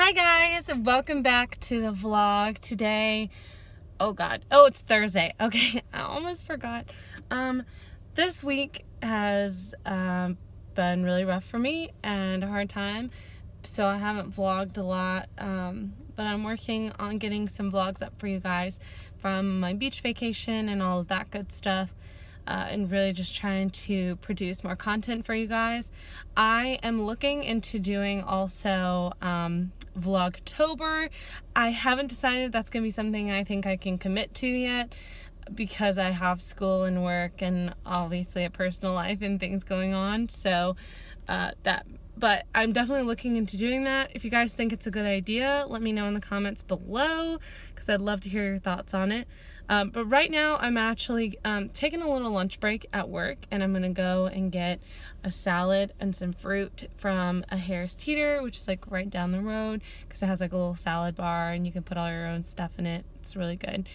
Hi guys, welcome back to the vlog today. It's Thursday. Okay, I almost forgot. This week has been really rough for me and a hard time, so I haven't vlogged a lot, but I'm working on getting some vlogs up for you guys from my beach vacation and all of that good stuff. And really just trying to produce more content for you guys. I am looking into doing also Vlogtober. I haven't decided if that's gonna be something I think I can commit to yet, because I have school and work and obviously a personal life and things going on. So but I'm definitely looking into doing that. If you guys think it's a good idea, let me know in the comments below, because I'd love to hear your thoughts on it. But right now I'm actually taking a little lunch break at work, and I'm gonna go and get a salad and some fruit from a Harris Teeter, which is like right down the road, because it has like a little salad bar and you can put all your own stuff in it. It's really good,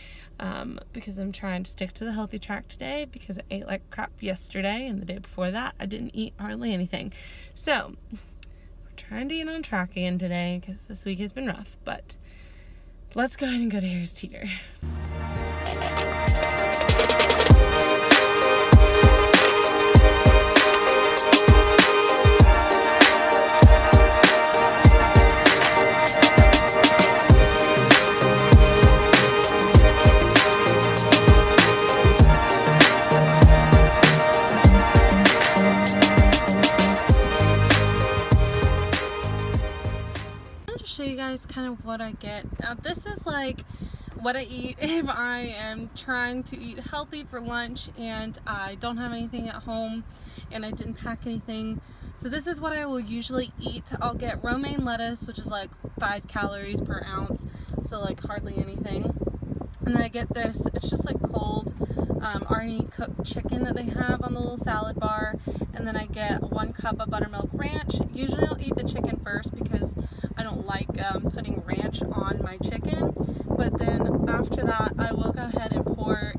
because I'm trying to stick to the healthy track today, because I ate like crap yesterday, and the day before that I didn't eat hardly anything. So we're trying to get on track again today, because this week has been rough. But let's go ahead and go to Harris Teeter. Show you guys kind of what I get. Now this is like what I eat if I am trying to eat healthy for lunch and I don't have anything at home and I didn't pack anything. So this is what I will usually eat. I'll get romaine lettuce, which is like 5 calories per ounce, so like hardly anything. And then I get this, it's just like cold already cooked chicken that they have on the little salad bar. And then I get 1 cup of buttermilk ranch. Usually I'll eat the chicken first because I don't like putting ranch on my chicken. But then after that, I will go ahead and pour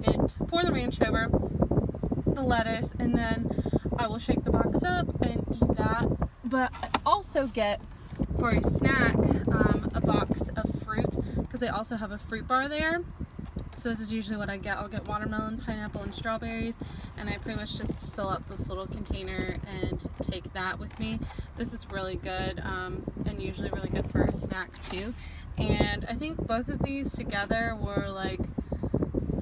the ranch over the lettuce, and then I will shake the box up and eat that. But I also get, for a snack, a box of fruit, because they also have a fruit bar there. So this is usually what I get. I'll get watermelon, pineapple, and strawberries, and I pretty much just fill up this little container and take that with me. This is really good, and usually really good for a snack too. And I think both of these together were like,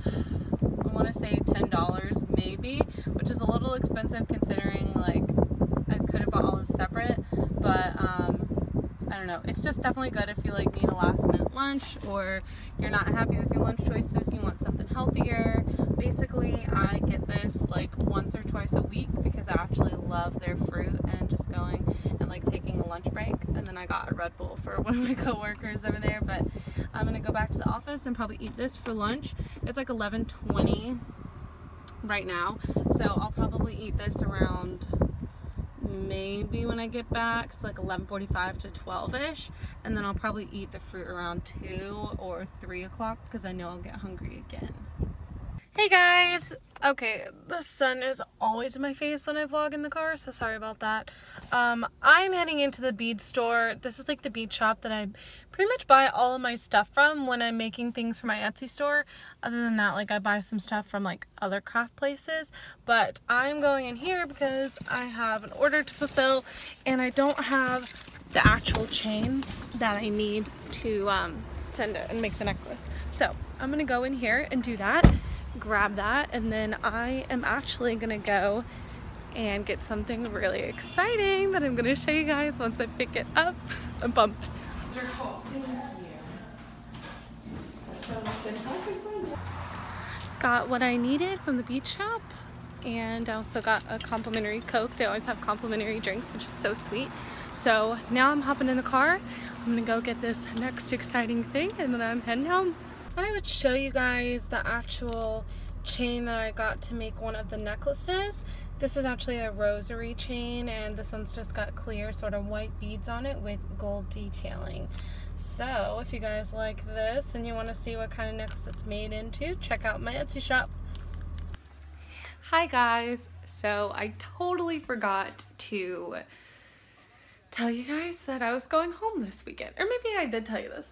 I want to say $10 maybe, which is a little expensive considering like I could have bought all this separate, but I don't know. It's just definitely good if you like need a last minute lunch, or you're not happy with your lunch choices, you want something healthier. Basically, I get this like once or twice a week because I actually love their fruit and just going and like taking a lunch break. And then I got a Red Bull for one of my coworkers over there, but I'm gonna go back to the office and probably eat this for lunch. It's like 11:20 right now, so I'll probably eat this around maybe when I get back. It's like 11:45 to 12ish, and then I'll probably eat the fruit around 2 or 3 o'clock because I know I'll get hungry again. Hey guys! Okay, the sun is always in my face when I vlog in the car, so sorry about that. I'm heading into the bead store. This is like the bead shop that I pretty much buy all of my stuff from when I'm making things for my Etsy store. Other than that, like I buy some stuff from like other craft places, but I'm going in here because I have an order to fulfill and I don't have the actual chains that I need to send it and make the necklace. So I'm gonna go in here and do that, grab that, and then I am actually gonna go and get something really exciting that I'm gonna show you guys once I pick it up. I'm pumped. Got what I needed from the beach shop, and I also got a complimentary Coke. They always have complimentary drinks, which is so sweet. So now I'm hopping in the car. I'm gonna go get this next exciting thing, and then I'm heading home. I thought I would show you guys the actual chain that I got to make one of the necklaces. This is actually a rosary chain, and this one's just got clear sort of white beads on it with gold detailing. So if you guys like this and you want to see what kind of necklace it's made into, check out my Etsy shop. Hi guys, so I totally forgot to tell you guys that I was going home this weekend. Or maybe I did tell you this.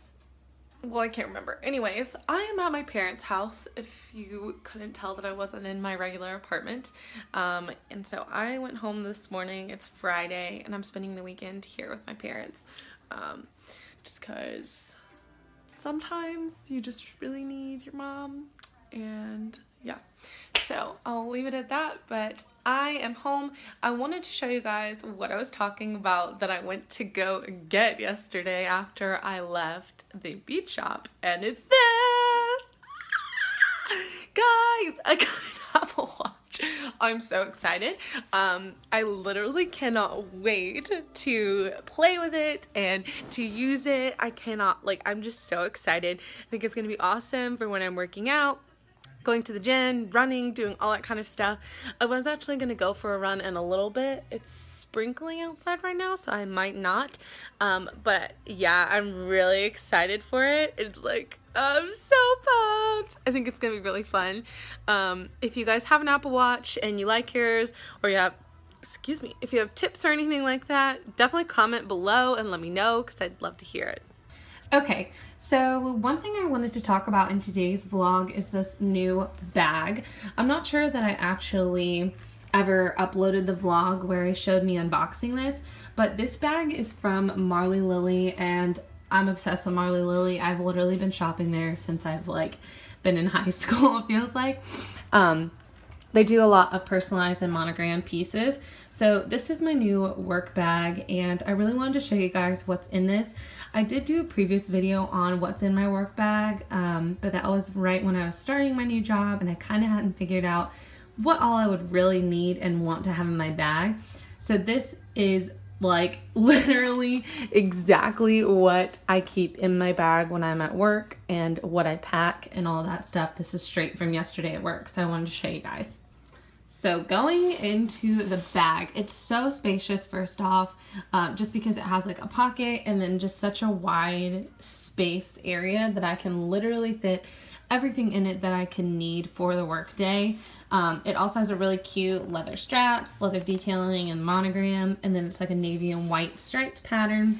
Well, I can't remember. Anyways, I am at my parents' house, if you couldn't tell that I wasn't in my regular apartment. And so I went home this morning. It's Friday, and I'm spending the weekend here with my parents. Just because sometimes you just really need your mom, and yeah. So I'll leave it at that, but I am home. I wanted to show you guys what I was talking about that I went to go get yesterday after I left the beach shop, and it's this! Guys, I got an Apple Watch. I'm so excited. I literally cannot wait to play with it and to use it. I cannot, like, I'm just so excited. I think it's gonna be awesome for when I'm working out, going to the gym, running, doing all that kind of stuff. I was actually gonna go for a run in a little bit. It's sprinkling outside right now, so I might not. But yeah, I'm really excited for it. It's like, I'm so pumped. I think it's gonna be really fun. If you guys have an Apple Watch and you like yours, or you have, excuse me, if you have tips or anything like that, definitely comment below and let me know, because I'd love to hear it. Okay, so one thing I wanted to talk about in today's vlog is this new bag. I'm not sure that I actually ever uploaded the vlog where I showed me unboxing this, but this bag is from Marley Lily, and I'm obsessed with Marley Lily. I've literally been shopping there since I've like been in high school, it feels like. They do a lot of personalized and monogram pieces. So this is my new work bag, and I really wanted to show you guys what's in this. I did do a previous video on what's in my work bag, but that was right when I was starting my new job, and I kind of hadn't figured out what all I would really need and want to have in my bag. So this is like literally exactly what I keep in my bag when I'm at work and what I pack and all that stuff. This is straight from yesterday at work, so I wanted to show you guys. So going into the bag, it's so spacious first off, just because it has like a pocket and then just such a wide space area that I can literally fit everything in it that I can need for the work day. It also has a really cute leather straps, leather detailing and monogram, and then it's like a navy and white striped pattern.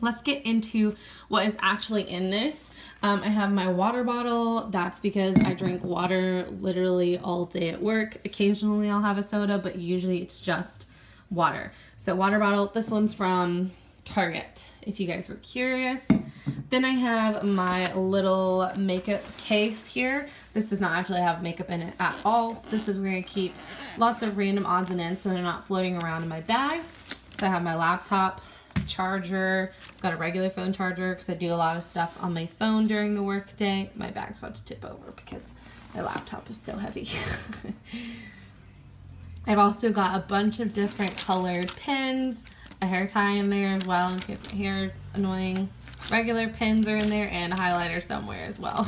Let's get into what is actually in this. I have my water bottle. That's because I drink water literally all day at work. Occasionally I'll have a soda, but usually it's just water. So water bottle, this one's from Target, if you guys were curious. Then I have my little makeup case here. This does not actually have makeup in it at all. This is where I keep lots of random odds and ends so they're not floating around in my bag. So I have my laptop, charger, got a regular phone charger because I do a lot of stuff on my phone during the work day. My bag's about to tip over because my laptop is so heavy. I've also got a bunch of different colored pens, a hair tie in there as well in case my hair is annoying. Regular pens are in there and a highlighter somewhere as well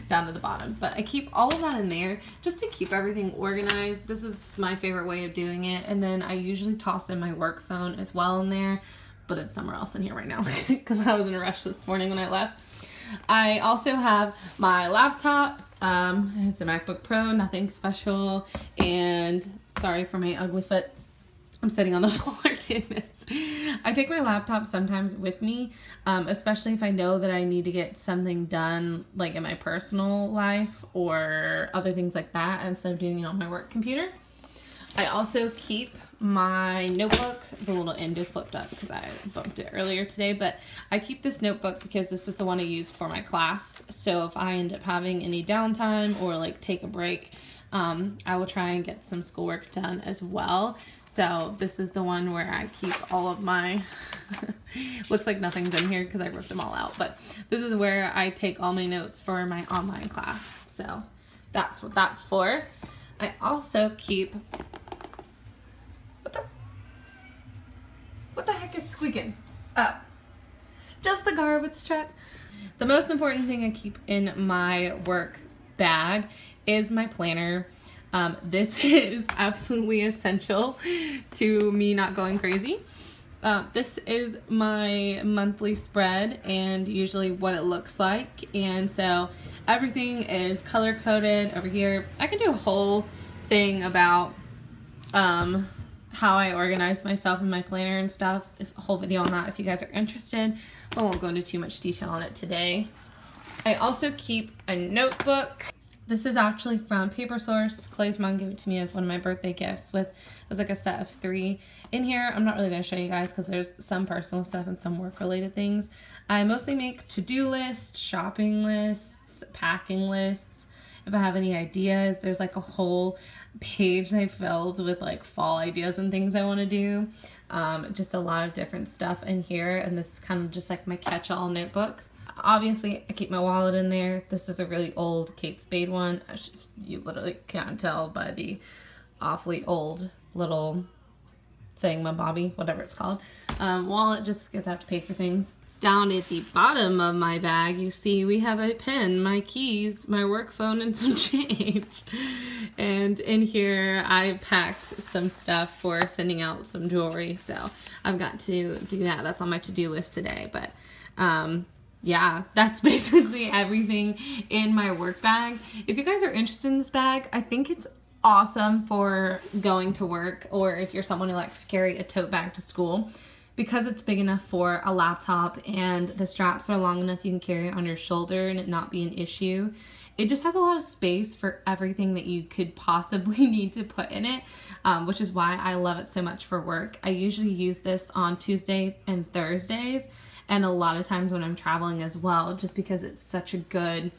down to the bottom. But I keep all of that in there just to keep everything organized. This is my favorite way of doing it. And then I usually toss in my work phone as well in there, but it's somewhere else in here right now because I was in a rush this morning when I left. I also have my laptop. It's a MacBook Pro, nothing special. And sorry for my ugly foot. I'm sitting on the floor doing this. I take my laptop sometimes with me, especially if I know that I need to get something done like in my personal life or other things like that instead of doing it on my work computer. I also keep my notebook. The little end is flipped up because I bumped it earlier today, but I keep this notebook because this is the one I use for my class. So if I end up having any downtime or like take a break, I will try and get some schoolwork done as well. So this is the one where I keep all of my, looks like nothing's in here because I ripped them all out, but this is where I take all my notes for my online class. So that's what that's for. I also keep, what the heck is squeaking? Oh, just the garbage truck. The most important thing I keep in my work bag is my planner. This is absolutely essential to me not going crazy. This is my monthly spread and usually what it looks like. And so everything is color coded over here. I can do a whole thing about how I organize myself in my planner and stuff. A whole video on that if you guys are interested. I won't go into too much detail on it today. I also keep a notebook. This is actually from Paper Source. Clay's mom gave it to me as one of my birthday gifts. It was like a set of 3 in here. I'm not really going to show you guys because there's some personal stuff and some work related things. I mostly make to-do lists, shopping lists, packing lists. If I have any ideas, there's like a whole page I filled with like fall ideas and things I want to do. Just a lot of different stuff in here, and this is kind of just like my catch-all notebook. Obviously, I keep my wallet in there. This is a really old Kate Spade one. You literally can't tell by the awfully old little thing, my Bobby, whatever it's called. Wallet, just because I have to pay for things. Down at the bottom of my bag, you see we have a pen, my keys, my work phone, and some change. And in here, I packed some stuff for sending out some jewelry. So I've got to do that. That's on my to-do list today. But yeah, that's basically everything in my work bag. If you guys are interested in this bag, I think it's awesome for going to work, or if you're someone who likes to carry a tote bag to school, because it's big enough for a laptop and the straps are long enough you can carry it on your shoulder and it not be an issue. It just has a lot of space for everything that you could possibly need to put in it, which is why I love it so much for work. I usually use this on Tuesday and Thursdays, and a lot of times when I'm traveling as well, just because it's such a good,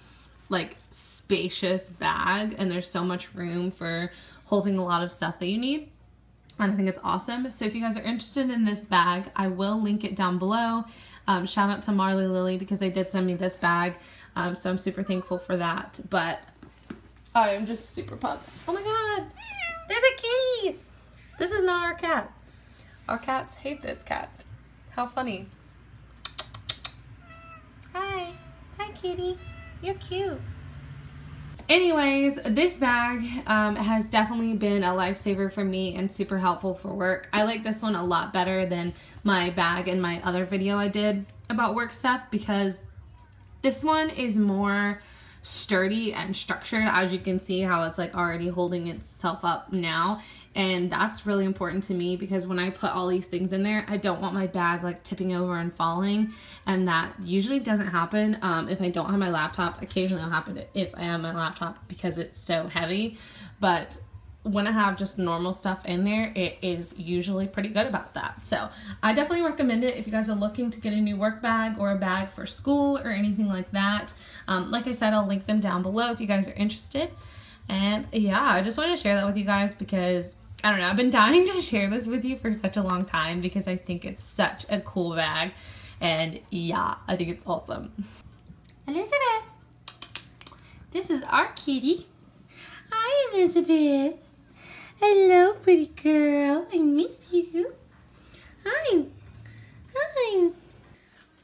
like, spacious bag, and there's so much room for holding a lot of stuff that you need. And I think it's awesome. So if you guys are interested in this bag, I will link it down below. Shout out to Marley Lily because they did send me this bag. So I'm super thankful for that. But I am just super pumped. Oh my god! There's a kitty! This is not our cat. Our cats hate this cat. How funny. Hi. Hi, kitty. You're cute. Anyways, this bag has definitely been a lifesaver for me and super helpful for work. I like this one a lot better than my bag in my other video I did about work stuff, because this one is more sturdy and structured, as you can see how it's like already holding itself up now. And that's really important to me, because when I put all these things in there, I don't want my bag like tipping over and falling, and that usually doesn't happen if I don't have my laptop. Occasionally it'll happen if I have my laptop because it's so heavy, but when I have just normal stuff in there, it is usually pretty good about that. So I definitely recommend it if you guys are looking to get a new work bag or a bag for school or anything like that. Like I said, I'll link them down below if you guys are interested. And yeah, I just wanted to share that with you guys because I don't know, I've been dying to share this with you for such a long time because I think it's such a cool bag. And yeah, I think it's awesome. Elizabeth, this is our kitty. Hi, Elizabeth. Hello, pretty girl. I miss you. Hi. Hi.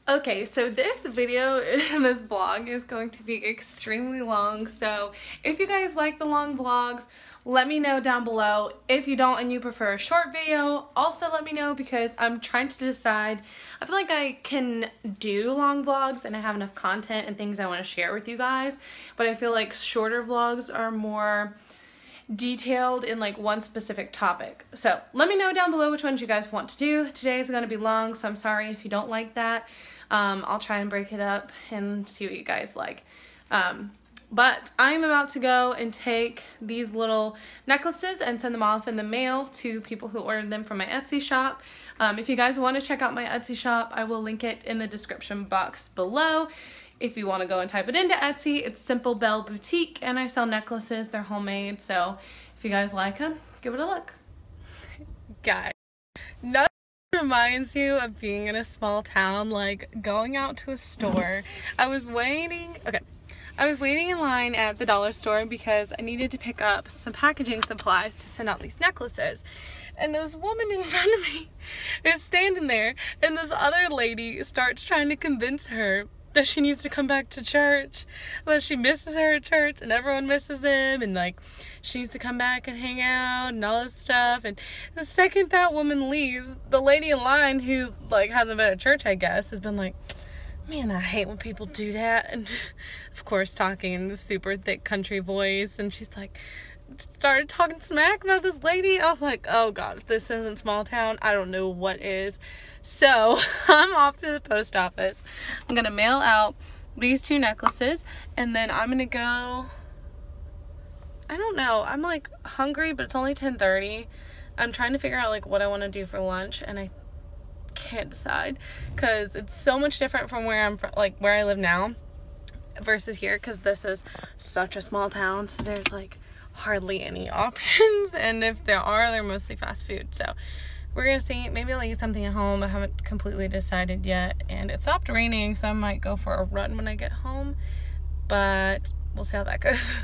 Okay, so this video and this vlog is going to be extremely long. So if you guys like the long vlogs, let me know down below. If you don't and you prefer a short video, also let me know, because I'm trying to decide. I feel like I can do long vlogs and I have enough content and things I want to share with you guys, but I feel like shorter vlogs are more detailed in like one specific topic. So let me know down below which ones you guys want to do. Today is going to be long, so I'm sorry if you don't like that. I'll try and break it up and see what you guys like. But I'm about to go and take these little necklaces and send them off in the mail to people who ordered them from my Etsy shop. If you guys want to check out my Etsy shop, I will link it in the description box below. If you want to go and type it into Etsy, it's Simple Belle Boutique, and I sell necklaces. They're homemade, so if you guys like them, give it a look. Guys, nothing reminds you of being in a small town like going out to a store. I was waiting in line at the dollar store because I needed to pick up some packaging supplies to send out these necklaces. And this woman in front of me is standing there, and this other lady starts trying to convince her that she needs to come back to church, that she misses her at church and everyone misses them, and like she needs to come back and hang out and all this stuff. And the second that woman leaves, the lady in line, who like hasn't been at church, I guess, has been like, man, I hate when people do that. And of course talking in this super thick country voice, and she's like, started talking smack about this lady. I was like, oh god, if this isn't small town, I don't know what is. So I'm off to the post office. I'm gonna mail out these 2 necklaces, and then I'm gonna go, I don't know, I'm like hungry, but it's only 10:30. I'm trying to figure out like what I want to do for lunch, and I can't decide because it's so much different from where I'm from, like where I live now versus here, because this is such a small town, so there's like hardly any options, and if there are, they're mostly fast food. So we're gonna see, maybe I'll eat something at home. I haven't completely decided yet, and it stopped raining, so I might go for a run when I get home, but we'll see how that goes.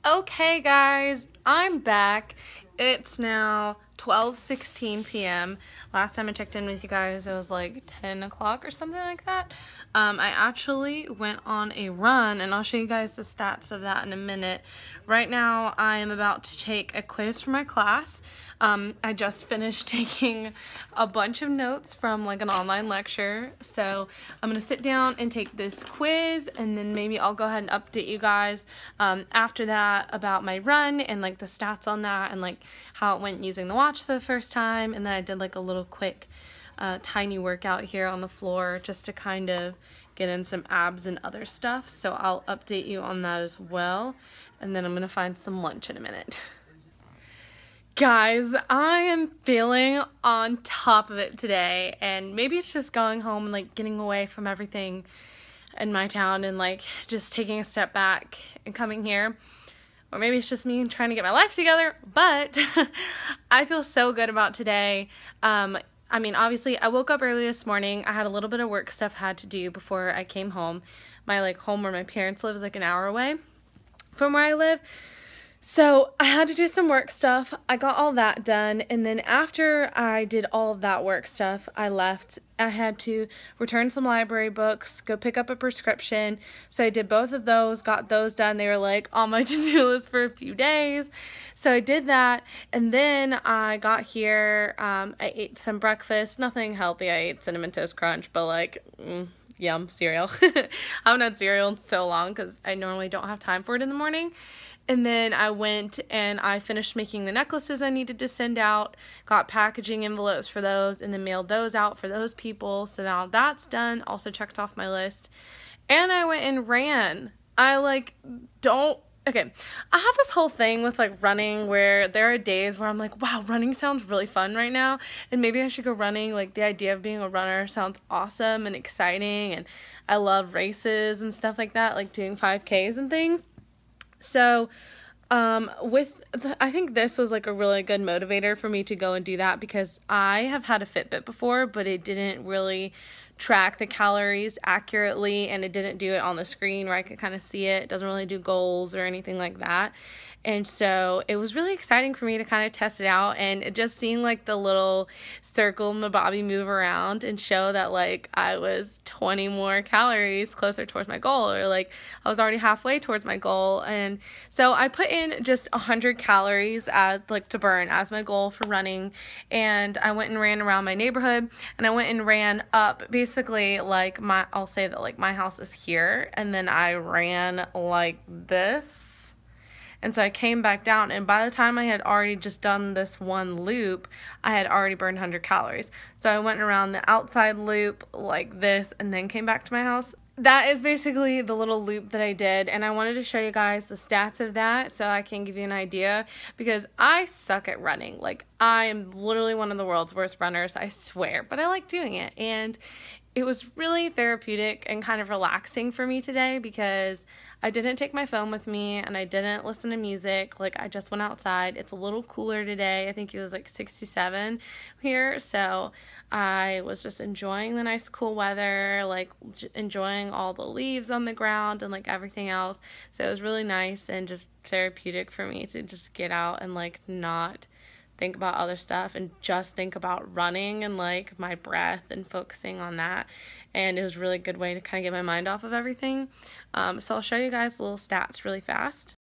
Okay guys, I'm back. It's now 12:16 p.m. Last time I checked in with you guys, it was like 10 o'clock or something like that. I actually went on a run, and I'll show you guys the stats of that in a minute. Right now, I am about to take a quiz for my class. I just finished taking a bunch of notes from like an online lecture, so I'm gonna sit down and take this quiz, and then maybe I'll go ahead and update you guys after that about my run and like the stats on that, and like how it went using the watch for the first time. And then I did like a little quick tiny workout here on the floor just to kind of get in some abs and other stuff, so I'll update you on that as well. And then I'm gonna find some lunch in a minute. Guys, I am feeling on top of it today, and maybe it's just going home and like getting away from everything in my town and like just taking a step back and coming here, or maybe it's just me trying to get my life together, but I feel so good about today. I mean, obviously I woke up early this morning. I had a little bit of work stuff I had to do before I came home. My like home where my parents live is like an hour away from where I live. So I had to do some work stuff. I got all that done, and then after I did all of that work stuff, I left. I had to return some library books, go pick up a prescription. So I did both of those, got those done. They were like on my to-do list for a few days. So I did that, and then I got here. I ate some breakfast, nothing healthy. I ate Cinnamon Toast Crunch, but like, yum, cereal. I haven't had cereal in so long because I normally don't have time for it in the morning. And then I went and I finished making the necklaces I needed to send out, got packaging envelopes for those, and then mailed those out for those people. So now that's done. Also checked off my list. And I went and ran. I have this whole thing with like running where there are days where I'm like, wow, running sounds really fun right now, and maybe I should go running. Like the idea of being a runner sounds awesome and exciting, and I love races and stuff like that, like doing 5Ks and things. So I think this was like a really good motivator for me to go and do that, because I have had a Fitbit before, but it didn't really track the calories accurately, and it didn't do it on the screen where I could kind of see it. It doesn't really do goals or anything like that. And so it was really exciting for me to kind of test it out, and it just seeing like the little circle and the bobby move around and show that like I was 20 more calories closer towards my goal, or like I was already halfway towards my goal. And so I put in just 100 calories as like to burn as my goal for running, and I went and ran around my neighborhood, and I went and ran up basically like I'll say that like my house is here, and then I ran like this. And so I came back down, and by the time I had already just done this one loop, I had already burned 100 calories. So I went around the outside loop like this, and then came back to my house. That is basically the little loop that I did, and I wanted to show you guys the stats of that so I can give you an idea, because I suck at running. Like, I am literally one of the world's worst runners, I swear, but I like doing it. And it was really therapeutic and kind of relaxing for me today, because I didn't take my phone with me and I didn't listen to music. Like, I just went outside. It's a little cooler today. I think it was like 67 here. So I was just enjoying the nice cool weather, like enjoying all the leaves on the ground and like everything else. So it was really nice and just therapeutic for me to just get out and like not think about other stuff and just think about running and like my breath and focusing on that. And it was a really good way to kind of get my mind off of everything. So I'll show you guys little stats really fast.